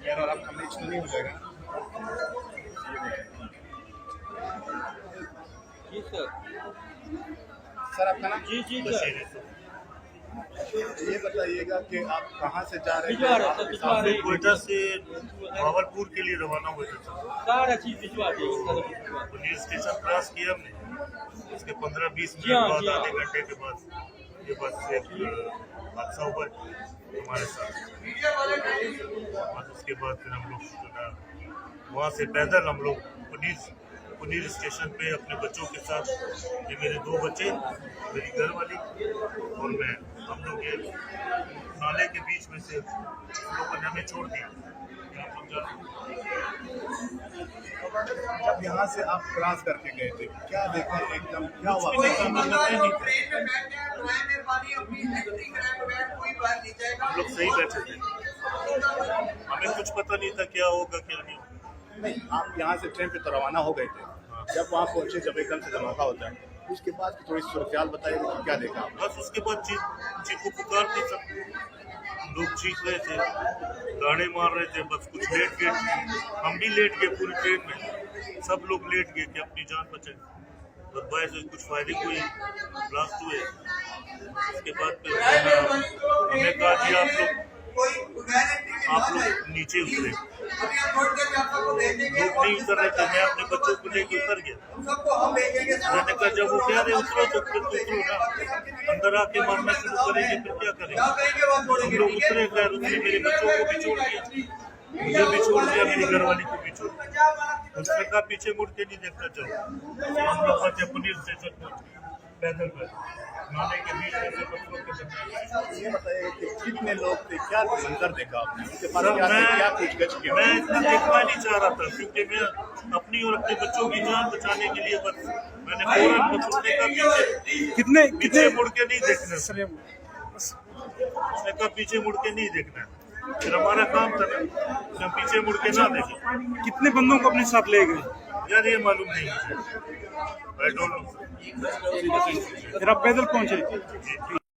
यार आपका मैच तो नहीं हो जाएगा। जी सर। सर आपका नाम? जी जी सर। ये बताइएगा कि आप कहाँ से जा रहे भिजवा रहे सर, हैं? भिजवा रहे। कोयटा से भावलपुर के लिए रवाना हुए थे सर। सारा चीज भिजवा देंगे सर, भिजवा देंगे। पुलिस स्टेशन क्रॉस किया हमने, उसके 15-20 जी हाँ, मिनट जी बाद, हाँ। आधे घंटे के बाद ये बस एक हादसा हुआ हमारे साथ। और उसके बाद फिर हम लोग वहाँ से पैदल हम लोग पुलिस स्टेशन पे अपने बच्चों के साथ, ये मेरे 2 बच्चे, मेरी घरवाली और मैं, हम लोग ये नाले के बीच में से लोगों ने हमें छोड़ दिया। जब यहाँ से आप क्रॉस करके गए थे, क्या देखा एकदम क्या हुआ? हम लोग सही बैठे थे, हमें कुछ पता नहीं था क्या होगा क्या नहीं होगा। नहीं, आप यहाँ से ट्रेन पे तो रवाना हो गए थे। जब वहाँ पहुँचे, जब एकदम से धमाका होता है, उसके बाद की थोड़ी सूरत बताइए कि क्या देखा? बस उसके बाद चीखो पुकार थी, सब लोग चीख रहे थे, गाड़े मार रहे थे, बस कुछ लेट गए, हम भी लेट गए पूरी ट्रेन में, सब लोग लेट गए कि अपनी जान बचाए। बस भाई से कुछ फायरिंग हुई, ब्लास्ट हुए। उसके बाद फिर हमें कहा कि आप लोग नीचे उतरे। लोग नहीं उतर रहे थे, मैं अपने बच्चों को लेके उतर गया। मैंने कहा जब वो कह रहे उतरो तो फिर तो उतरो ना, अंदर आके मारना शुरू करेंगे फिर क्या करेंगे। हम लोग उतरे, खैर उसने मेरे बच्चों को भी छोड़ दिया, मुझे भी छोड़ दिया, मेरी घरवाली को भी छोड़ दिया। उसने कहा पीछे मुड़ के नहीं देखना चाहिए। हम लोग बच्चे पुलिस स्टेशन पहुंचे पैदल नाले के बीच में से बच्चों के दरमियान। ये बताइए कि कितने लोग थे, क्या मंजर देखा आपने? उनके पास क्या था, क्या पूछगछ किया? मैं इतना देखना नहीं चाह रहा था, क्योंकि मैं अपनी और अपने बच्चों की जान बचाने के लिए बस मैंने फौरन बच्चों का पीछे मुड़ के नहीं देखना। उसने कहा पीछे मुड़ के नहीं देखना, फिर हमारा काम था ना, पीछे मुड़ के ना देखें। कितने बंदों को अपने साथ ले गए? यार ये मालूम नहीं मुझे, I don't know। फिर आप पैदल पहुंचे?